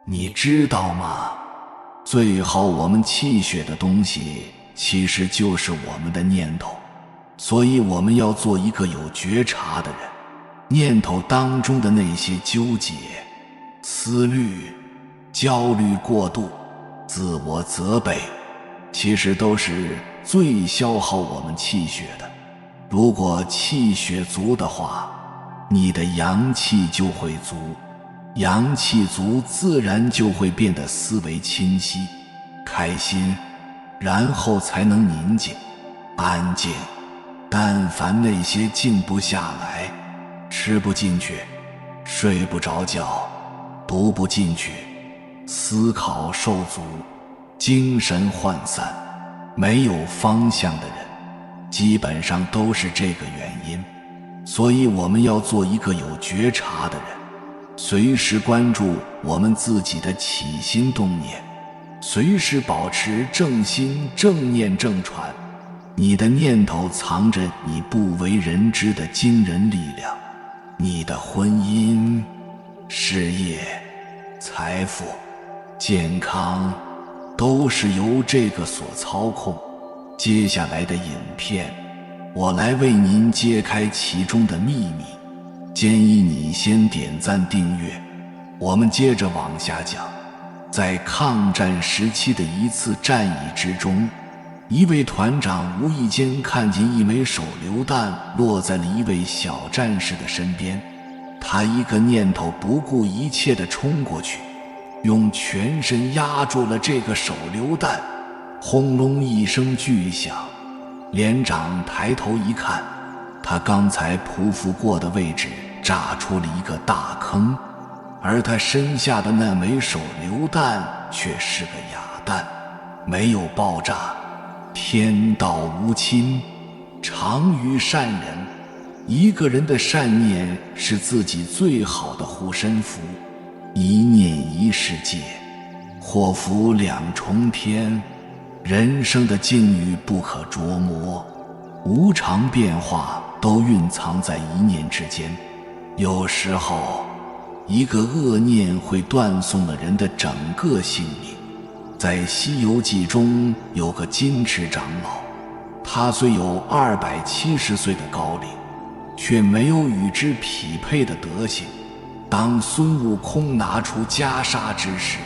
你知道吗？最好我们气血的东西其实就是我们的念头，所以我们要做一个有觉察的人。念头当中的那些纠结、思虑、焦虑过度、自我责备，其实都是最消耗我们气血的。如果气血足的话，你的阳气就会足，阳气足自然就会变得思维清晰、开心，然后才能宁静、安静。但凡那些静不下来，吃不进去，睡不着觉，读不进去，思考受阻，精神涣散，没有方向的人，基本上都是这个原因。所以我们要做一个有觉察的人，随时关注我们自己的起心动念，随时保持正心正念正传。你的念头藏着你不为人知的惊人力量，你的婚姻、事业、财富、健康都是由这个所操控。接下来的影片，我来为您揭开其中的秘密，建议你先点赞订阅。我们接着往下讲。在抗战时期的一次战役之中，一位团长无意间看见一枚手榴弹落在了一位小战士的身边，他一个念头不顾一切地冲过去，用全身压住了这个手榴弹。轰隆一声巨响，连长抬头一看，他刚才匍匐过的位置炸出了一个大坑，而他身下的那枚手榴弹却是个哑弹，没有爆炸。天道无亲，常于善人。一个人的善念是自己最好的护身符，一念一世界，祸福两重天。人生的境遇不可捉摸，无常变化都蕴藏在一念之间。有时候，一个恶念会断送了人的整个性命。在《西游记》中有个金池长老，他虽有270岁的高龄，却没有与之匹配的德行。当孙悟空拿出袈裟之时，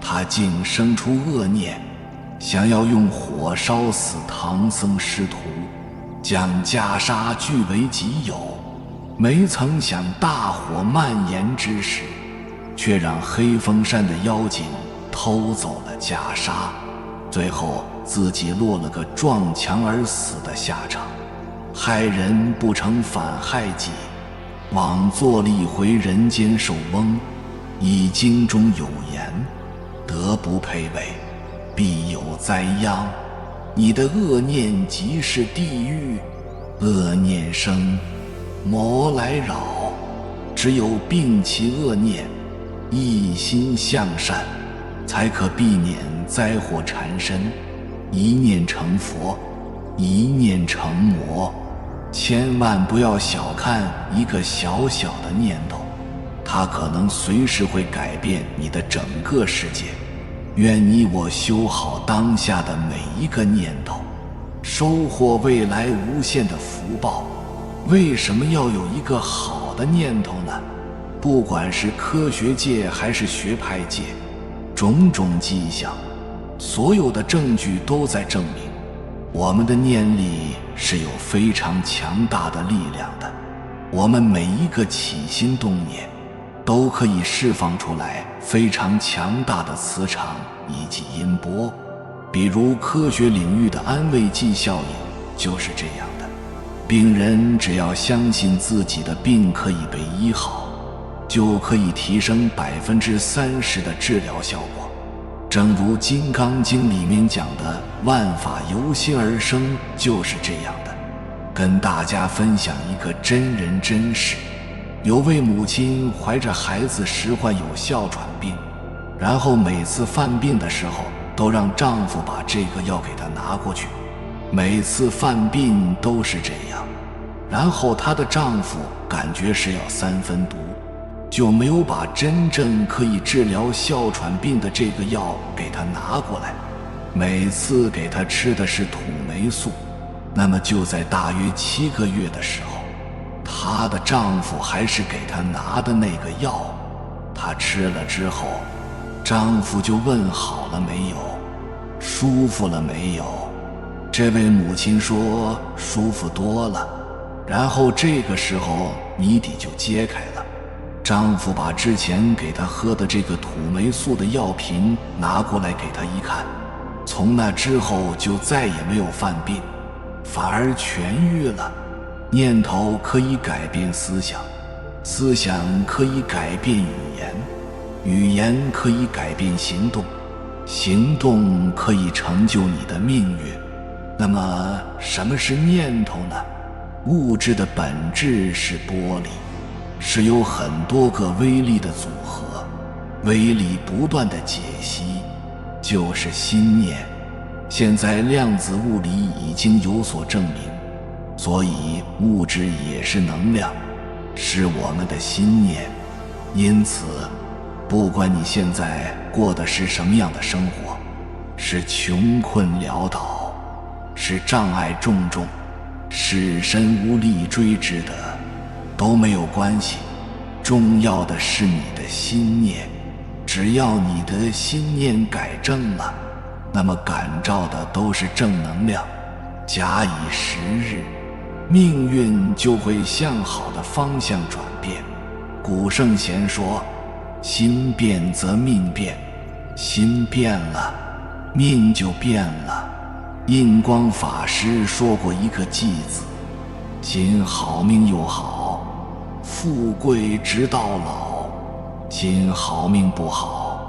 他竟生出恶念，想要用火烧死唐僧师徒，将袈裟据为己有。没曾想大火蔓延之时，却让黑风山的妖精偷走了袈裟，最后自己落了个撞墙而死的下场。害人不成反害己，枉作了一回人间寿翁。易经中有言，德不配位，必有灾殃。你的恶念即是地狱，恶念生，魔来扰。只有摒弃恶念，一心向善，才可避免灾祸缠身。一念成佛，一念成魔。千万不要小看一个小小的念头，它可能随时会改变你的整个世界。愿你我修好当下的每一个念头，收获未来无限的福报。为什么要有一个好的念头呢？不管是科学界还是学派界，种种迹象，所有的证据都在证明，我们的念力是有非常强大的力量的。我们每一个起心动念，都可以释放出来非常强大的磁场以及音波。比如科学领域的安慰剂效应就是这样的，病人只要相信自己的病可以被医好，就可以提升30%的治疗效果。正如《金刚经》里面讲的，万法由心而生，就是这样的。跟大家分享一个真人真事。有位母亲怀着孩子时患有哮喘病，然后每次犯病的时候都让丈夫把这个药给她拿过去，每次犯病都是这样。然后她的丈夫感觉是要3分毒，就没有把真正可以治疗哮喘病的这个药给他拿过来。每次给他吃的是土霉素。那么就在大约7个月的时候，她的丈夫还是给她拿的那个药。她吃了之后，丈夫就问好了没有，舒服了没有。这位母亲说舒服多了。然后这个时候谜底就揭开了。丈夫把之前给她喝的这个土霉素的药瓶拿过来给她一看，从那之后就再也没有犯病，反而痊愈了。念头可以改变思想，思想可以改变语言，语言可以改变行动，行动可以成就你的命运。那么什么是念头呢？物质的本质是玻璃，是有很多个微粒的组合，微粒不断的解析，就是心念。现在量子物理已经有所证明，所以物质也是能量，是我们的心念。因此不管你现在过的是什么样的生活，是穷困潦倒，是障碍重重，是身无力追之的，都没有关系。重要的是你的心念，只要你的心念改正了，那么感召的都是正能量。假以时日，命运就会向好的方向转变。古圣贤说，心变则命变，心变了，命就变了。印光法师说过一个偈字：今好命又好，富贵直到老；今好命不好，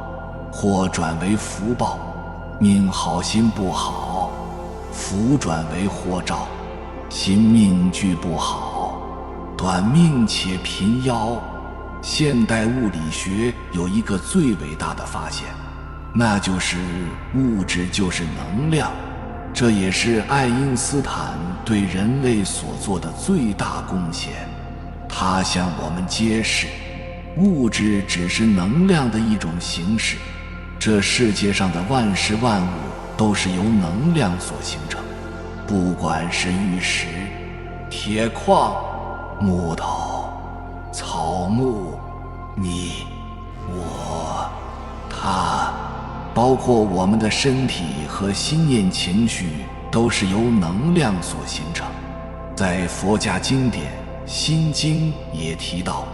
祸转为福报；命好心不好，福转为祸兆；心命俱不好，短命且贫夭。现代物理学有一个最伟大的发现，那就是物质就是能量。这也是爱因斯坦对人类所做的最大贡献。他向我们揭示，物质只是能量的一种形式，这世界上的万事万物都是由能量所形成，不管是玉石、铁矿、木头、草木，你、我、他，包括我们的身体和心念情绪，都是由能量所形成。在佛家经典《心经》也提到，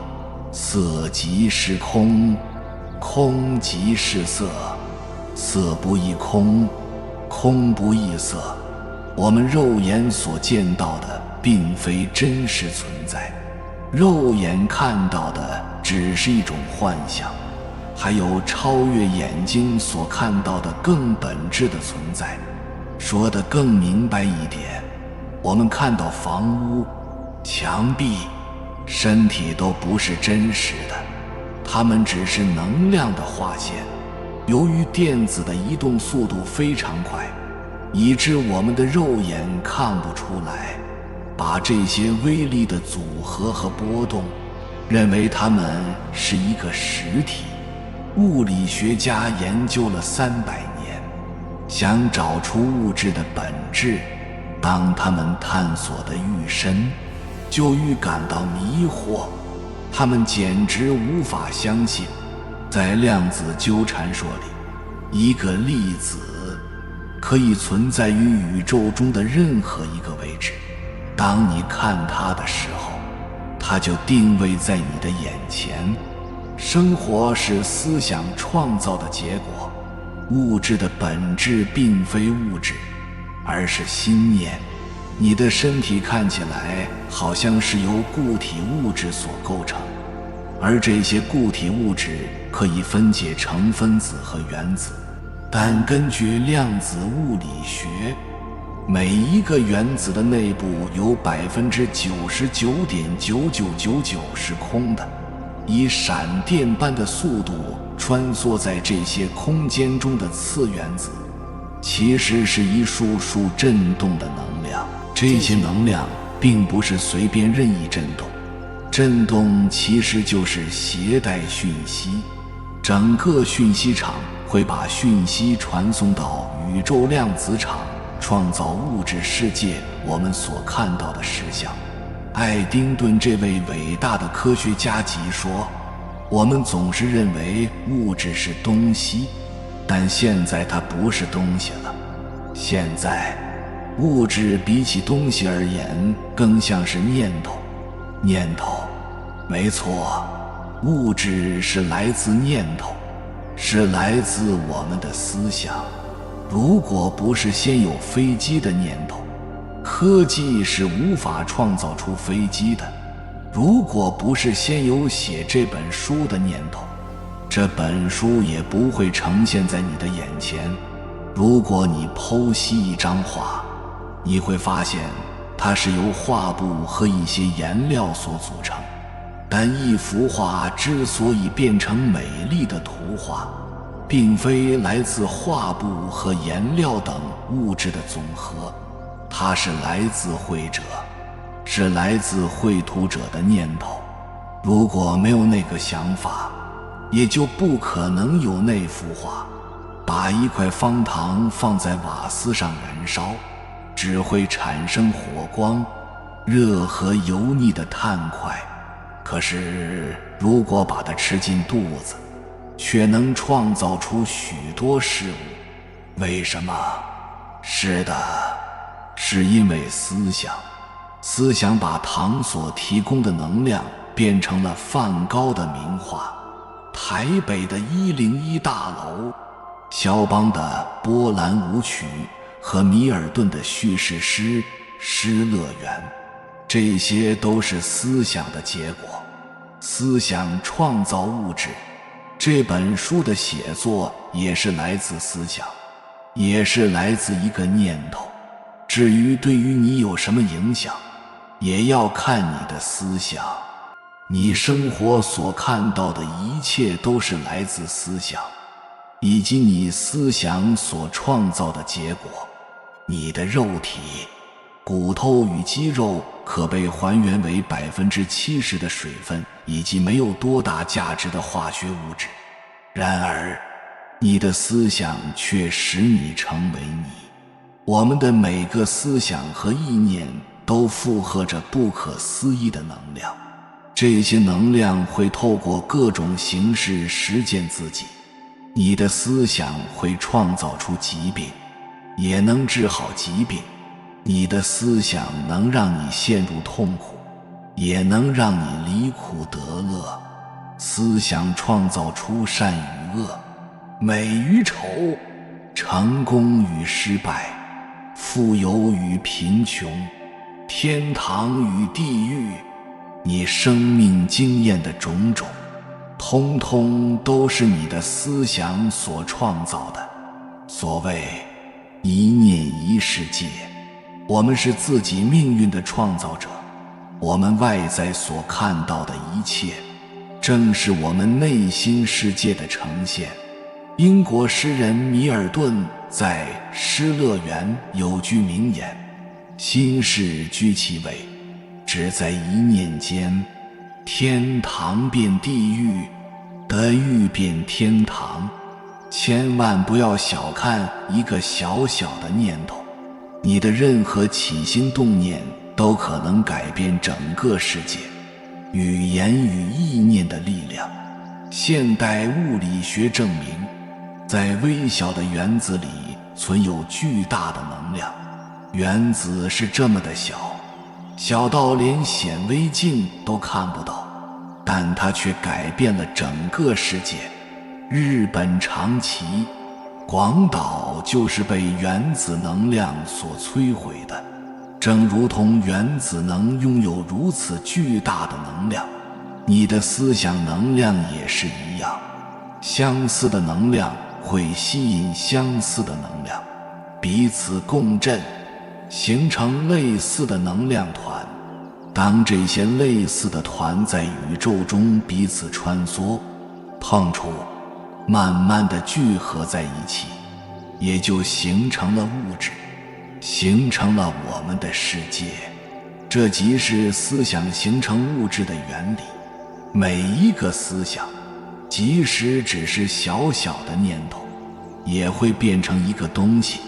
色即是空，空即是色，色不异空，空不异色。我们肉眼所见到的并非真实存在，肉眼看到的只是一种幻象。还有超越眼睛所看到的更本质的存在。说得更明白一点，我们看到房屋、墙壁、身体都不是真实的，它们只是能量的划线。由于电子的移动速度非常快，以致我们的肉眼看不出来，把这些微粒的组合和波动，认为它们是一个实体。物理学家研究了300年，想找出物质的本质。当他们探索得愈深，就愈感到迷惑。他们简直无法相信，在量子纠缠说里，一个粒子可以存在于宇宙中的任何一个位置。当你看它的时候，它就定位在你的眼前。生活是思想创造的结果，物质的本质并非物质，而是心念。你的身体看起来好像是由固体物质所构成，而这些固体物质可以分解成分子和原子，但根据量子物理学，每一个原子的内部有 99.9999% 是空的，以闪电般的速度穿梭在这些空间中的次原子，其实是一束束震动的能量。这些能量并不是随便任意震动，振动其实就是携带讯息，整个讯息场会把讯息传送到宇宙量子场，创造物质世界我们所看到的实相。爱丁顿这位伟大的科学家即说，我们总是认为物质是东西，但现在它不是东西了。现在物质比起东西而言更像是念头。念头，没错，物质是来自念头，是来自我们的思想。如果不是先有飞机的念头，科技是无法创造出飞机的。如果不是先有写这本书的念头，这本书也不会呈现在你的眼前。如果你剖析一张画，你会发现它是由画布和一些颜料所组成，但一幅画之所以变成美丽的图画，并非来自画布和颜料等物质的总和，它是来自绘者，是来自绘图者的念头。如果没有那个想法，也就不可能有那幅画。把一块方糖放在瓦斯上燃烧，只会产生火光、热和油腻的碳块。可是如果把它吃进肚子，却能创造出许多事物。为什么？是的，是因为思想。思想把糖所提供的能量变成了梵高的名画、台北的101大楼、肖邦的波兰舞曲和米尔顿的叙事诗《失乐园》。这些都是思想的结果。思想创造物质。这本书的写作也是来自思想，也是来自一个念头。至于对于你有什么影响，也要看你的思想。你生活所看到的一切都是来自思想，以及你思想所创造的结果。你的肉体、骨头与肌肉可被还原为70%的水分以及没有多大价值的化学物质。然而，你的思想却使你成为你。我们的每个思想和意念都负荷着不可思议的能量，这些能量会透过各种形式实践自己。你的思想会创造出疾病，也能治好疾病。你的思想能让你陷入痛苦，也能让你离苦得乐。思想创造出善与恶，美与丑，成功与失败，富有与贫穷，天堂与地狱。你生命经验的种种，通通都是你的思想所创造的。所谓一念一世界，我们是自己命运的创造者。我们外在所看到的一切，正是我们内心世界的呈现。英国诗人米尔顿在《失乐园》有句名言：心事居其位，只在一念间，天堂变地狱，地狱变天堂。千万不要小看一个小小的念头，你的任何起心动念都可能改变整个世界。语言与意念的力量。现代物理学证明，在微小的原子里存有巨大的能量。原子是这么的小，小到连显微镜都看不到，但它却改变了整个世界。日本长崎、广岛就是被原子能量所摧毁的。正如同原子能拥有如此巨大的能量，你的思想能量也是一样。相似的能量会吸引相似的能量，彼此共振，形成类似的能量团。当这些类似的团在宇宙中彼此穿梭、碰触，慢慢地聚合在一起，也就形成了物质，形成了我们的世界。这即是思想形成物质的原理。每一个思想，即使只是小小的念头，也会变成一个东西，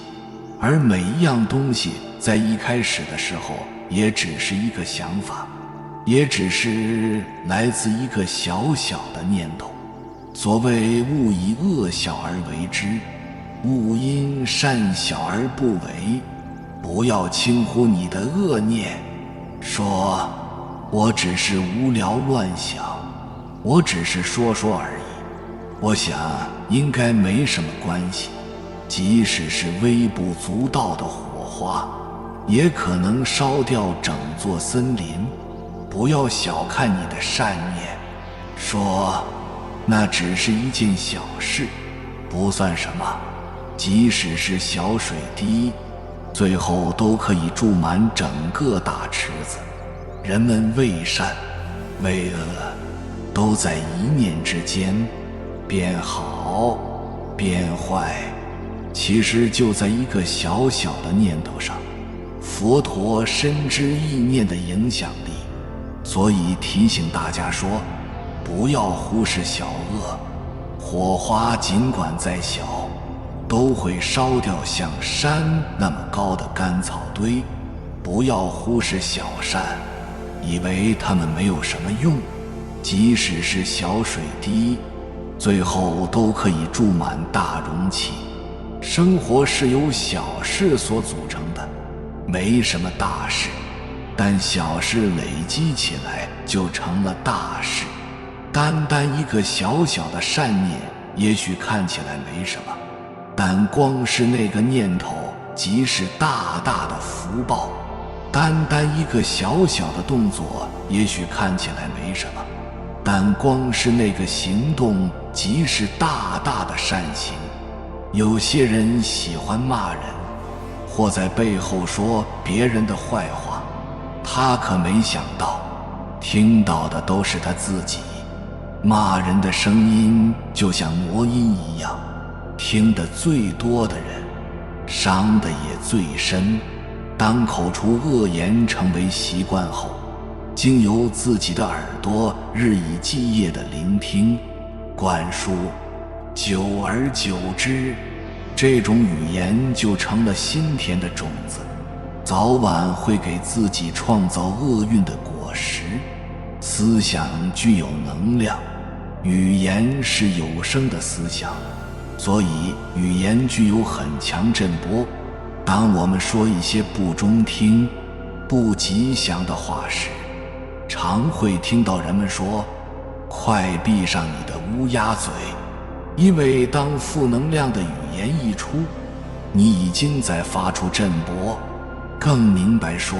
而每一样东西在一开始的时候也只是一个想法，也只是来自一个小小的念头。所谓勿以恶小而为之，勿因善小而不为。不要轻忽你的恶念，说我只是无聊乱想，我只是说说而已，我想应该没什么关系。即使是微不足道的火花，也可能烧掉整座森林。不要小看你的善念，说那只是一件小事，不算什么。即使是小水滴，最后都可以注满整个大池子。人们为善为恶，都在一念之间，变好变坏，其实就在一个小小的念头上。佛陀深知意念的影响力，所以提醒大家说，不要忽视小恶。火花尽管再小，都会烧掉像山那么高的干草堆。不要忽视小善，以为它们没有什么用。即使是小水滴，最后都可以注满大容器。生活是由小事所组成的，没什么大事，但小事累积起来就成了大事。单单一个小小的善念，也许看起来没什么，但光是那个念头即是大大的福报。单单一个小小的动作，也许看起来没什么，但光是那个行动即是大大的善行。有些人喜欢骂人，或在背后说别人的坏话，他可没想到，听到的都是他自己。骂人的声音就像魔音一样，听得最多的人，伤得也最深。当口出恶言成为习惯后，经由自己的耳朵日以继夜的聆听灌输，久而久之，这种语言就成了心田的种子，早晚会给自己创造厄运的果实。思想具有能量，语言是有声的思想，所以语言具有很强震波。当我们说一些不中听、不吉祥的话时，常会听到人们说，快闭上你的乌鸦嘴。因为当负能量的语言一出，你已经在发出震波。更明白说，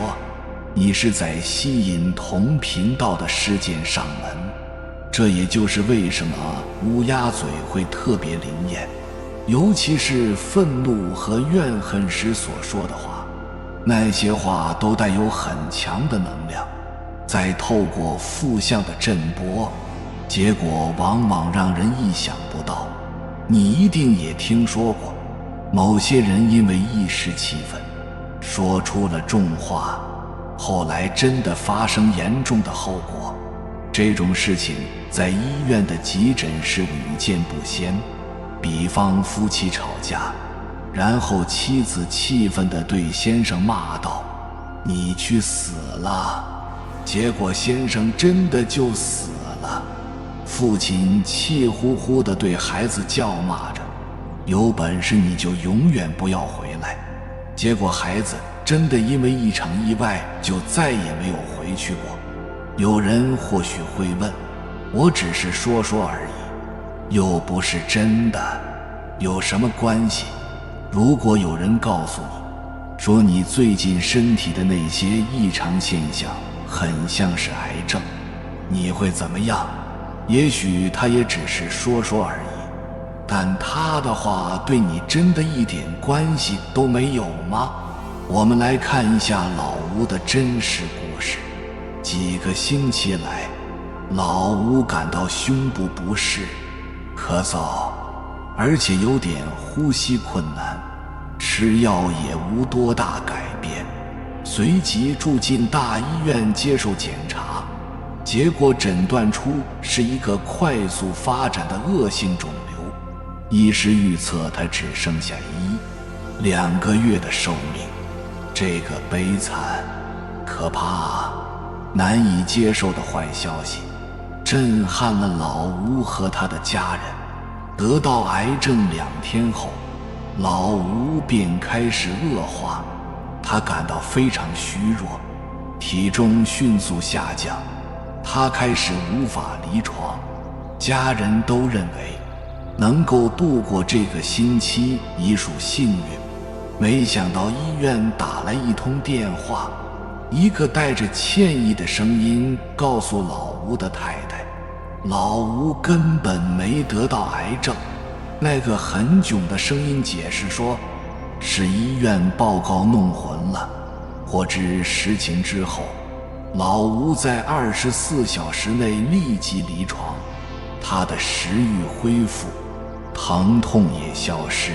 你是在吸引同频道的事件上门。这也就是为什么乌鸦嘴会特别灵验，尤其是愤怒和怨恨时所说的话，那些话都带有很强的能量，再透过负向的震波，结果往往让人意想不到。你一定也听说过，某些人因为一时气愤，说出了重话，后来真的发生严重的后果。这种事情在医院的急诊室屡见不鲜。比方夫妻吵架，然后妻子气愤地对先生骂道：“你去死了！”结果先生真的就死了。父亲气呼呼地对孩子叫骂着：“有本事你就永远不要回来！”结果孩子真的因为一场意外就再也没有回去过。有人或许会问，我只是说说而已，又不是真的，有什么关系？如果有人告诉你，说你最近身体的那些异常现象很像是癌症，你会怎么样？也许他也只是说说而已，但他的话对你真的一点关系都没有吗？我们来看一下老吴的真实故事。几个星期来，老吴感到胸部不适，咳嗽，而且有点呼吸困难，吃药也无多大改变。随即住进大医院接受检查，结果诊断出是一个快速发展的恶性肿瘤，医师预测他只剩下1-2个月的寿命。这个悲惨、可怕、难以接受的坏消息震撼了老吴和他的家人。得到癌症2天后，老吴便开始恶化，他感到非常虚弱，体重迅速下降，他开始无法离床。家人都认为能够度过这个星期已属幸运，没想到医院打来一通电话，一个带着歉意的声音告诉老吴的太太，老吴根本没得到癌症。那个很囧的声音解释说，是医院报告弄混了。获知实情之后，老吴在24小时内立即离床，他的食欲恢复，疼痛也消失，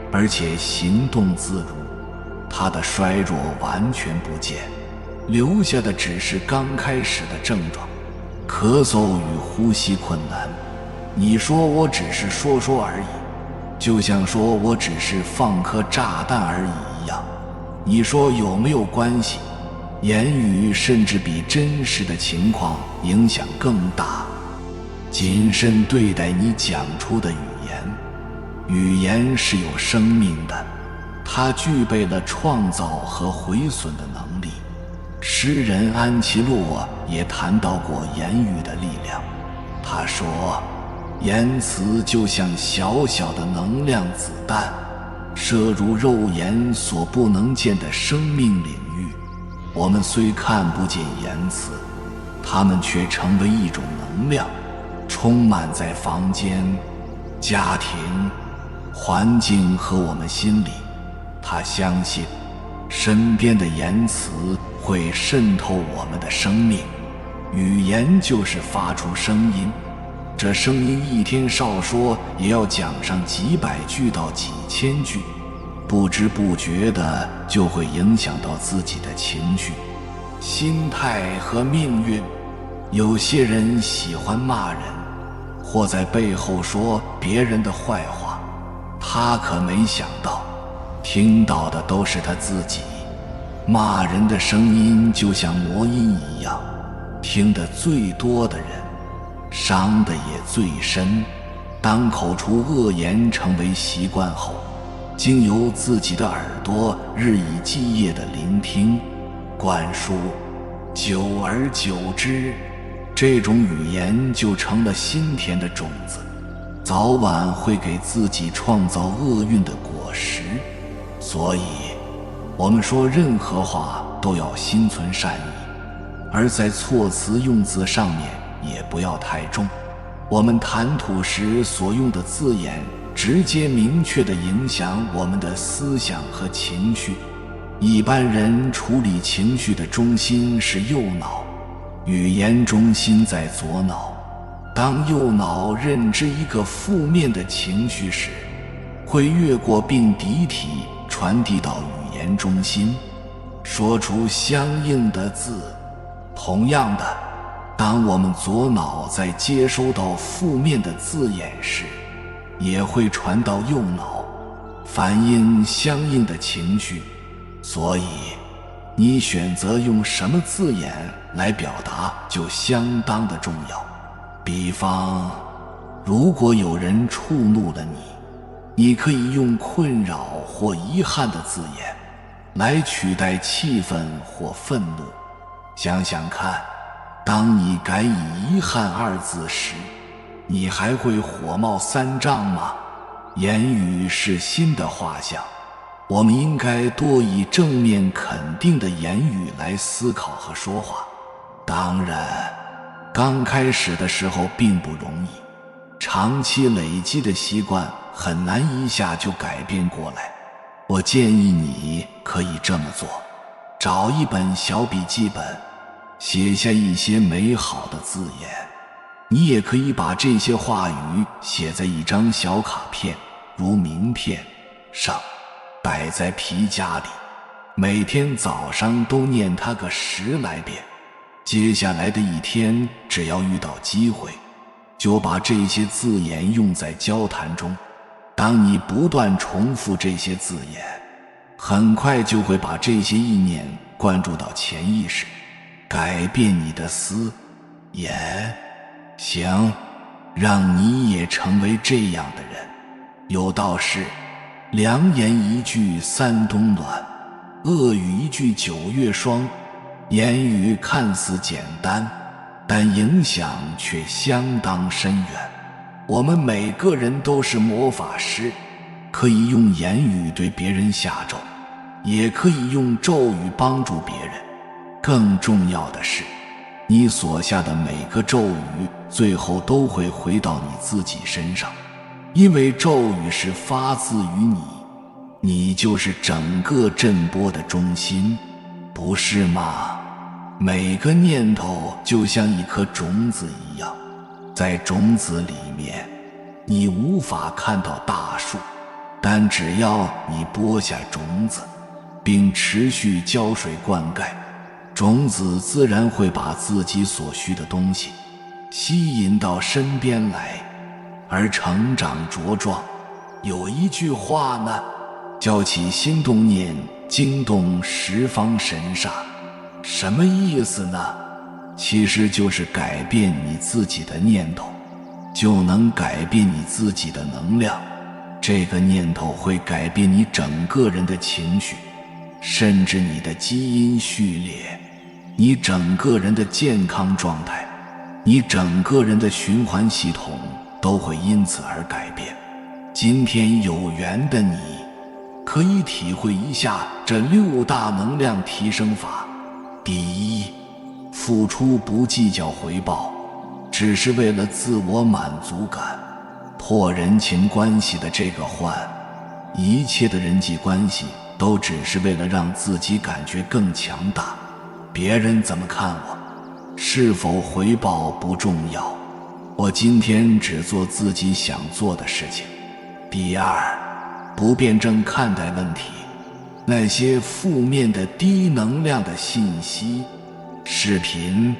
而且行动自如。他的衰弱完全不见，留下的只是刚开始的症状，咳嗽与呼吸困难。你说我只是说说而已，就像说我只是放颗炸弹而已一样。你说有没有关系？言语甚至比真实的情况影响更大。谨慎对待你讲出的语言，语言是有生命的，它具备了创造和毁损的能力。诗人安琪洛也谈到过言语的力量，他说，言辞就像小小的能量子弹，射入肉眼所不能见的生命领域。我们虽看不见言辞，它们却成为一种能量，充满在房间、家庭、环境和我们心里。他相信身边的言辞会渗透我们的生命。语言就是发出声音，这声音一天少说也要讲上几百句到几千句，不知不觉的就会影响到自己的情绪、心态和命运。有些人喜欢骂人，或在背后说别人的坏话，他可没想到，听到的都是他自己。骂人的声音就像魔音一样，听得最多的人伤得也最深。当口出恶言成为习惯后，经由自己的耳朵日以继夜的聆听、灌输，久而久之，这种语言就成了心田的种子，早晚会给自己创造厄运的果实。所以我们说任何话都要心存善意，而在措辞用字上面也不要太重。我们谈吐时所用的字眼直接明确地影响我们的思想和情绪。一般人处理情绪的中心是右脑，语言中心在左脑。当右脑认知一个负面的情绪时，会越过并抵体传递到语言中心，说出相应的字。同样的，当我们左脑在接收到负面的字眼时，也会传到右脑，反映相应的情绪。所以你选择用什么字眼来表达就相当的重要。比方，如果有人触怒了你，你可以用困扰或遗憾的字眼来取代气愤或愤怒。想想看，当你改以遗憾2字时，你还会火冒三丈吗？言语是心的画像，我们应该多以正面肯定的言语来思考和说话。当然，刚开始的时候并不容易，长期累积的习惯很难一下就改变过来。我建议你可以这么做，找一本小笔记本，写下一些美好的字眼。你也可以把这些话语写在一张小卡片，如名片上，摆在皮夹里。每天早上都念它个10来遍。接下来的一天，只要遇到机会，就把这些字眼用在交谈中。当你不断重复这些字眼，很快就会把这些意念灌注到潜意识，改变你的思言行，让你也成为这样的人。有道是，良言一句三冬暖，恶语一句9月霜。言语看似简单，但影响却相当深远。我们每个人都是魔法师，可以用言语对别人下咒，也可以用咒语帮助别人。更重要的是，你所下的每个咒语最后都会回到你自己身上，因为咒语是发自于你，你就是整个震波的中心，不是吗？每个念头就像一颗种子一样，在种子里面，你无法看到大树，但只要你播下种子，并持续浇水灌溉，种子自然会把自己所需的东西吸引到身边来，而成长茁壮。有一句话呢，叫起心动念，惊动十方神煞。什么意思呢？其实就是改变你自己的念头，就能改变你自己的能量。这个念头会改变你整个人的情绪，甚至你的基因序列，你整个人的健康状态，你整个人的循环系统都会因此而改变。今天有缘的你，可以体会一下这6大能量提升法。第一，付出不计较回报，只是为了自我满足感。破人情关系的这个患，一切的人际关系都只是为了让自己感觉更强大。别人怎么看我，是否回报不重要，我今天只做自己想做的事情。第二，不辩证看待问题。那些负面的低能量的信息视频，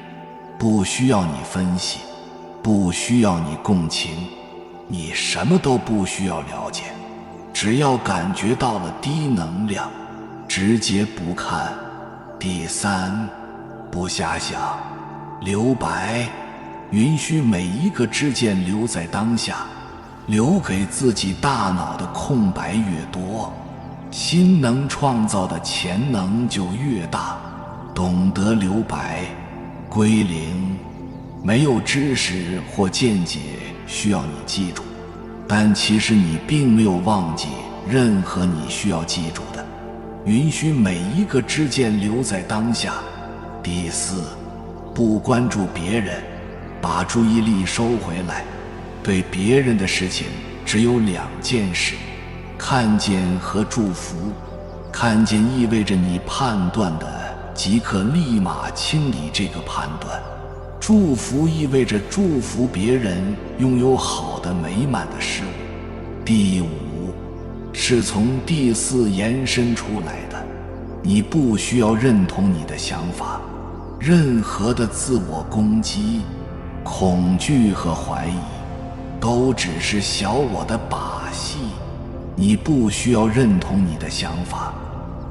不需要你分析，不需要你共情，你什么都不需要了解，只要感觉到了低能量，直接不看。第三，不瞎想，留白，允许每一个知见留在当下，留给自己大脑的空白越多，心能创造的潜能就越大。懂得留白，归零。没有知识或见解需要你记住，但其实你并没有忘记任何你需要记住的。允许每一个知见留在当下。第四，不关注别人，把注意力收回来。对别人的事情只有2件事，看见和祝福。看见意味着你判断的即可立马清理这个判断，祝福意味着祝福别人拥有好的美满的事物。第五，是从第4延伸出来的，你不需要认同你的想法，任何的自我攻击、恐惧和怀疑都只是小我的把戏。你不需要认同你的想法，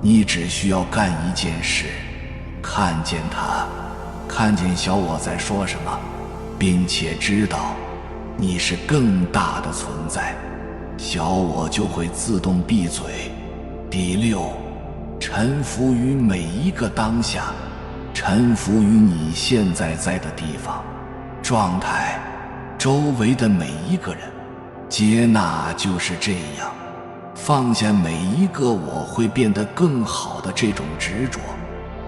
你只需要干一件事，看见它，看见小我在说什么，并且知道你是更大的存在，小我就会自动闭嘴。第6，臣服于每一个当下，臣服于你现在在的地方、状态、周围的每一个人。接纳就是这样，放下每一个我会变得更好的这种执着，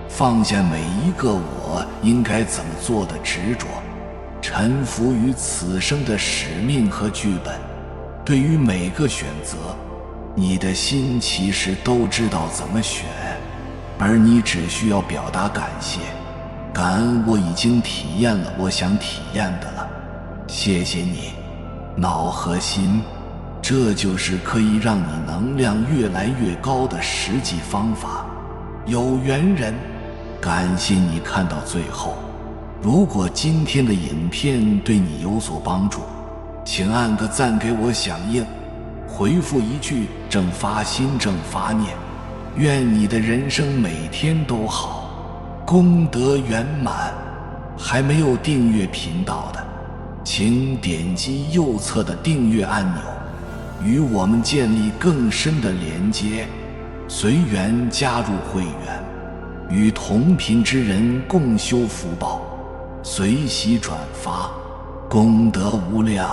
放下每一个我应该怎么做的执着，臣服于此生的使命和剧本。对于每个选择，你的心其实都知道怎么选，而你只需要表达感谢，感恩我已经体验了我想体验的了，谢谢你，脑和心。这就是可以让你能量越来越高的实际方法。有缘人，感谢你看到最后。如果今天的影片对你有所帮助，请按个赞给我响应，回复一句正发心正发念，愿你的人生每天都好，功德圆满。还没有订阅频道的，请点击右侧的订阅按钮，与我们建立更深的连接，随缘加入会员，与同频之人共修福报，随喜转发，功德无量。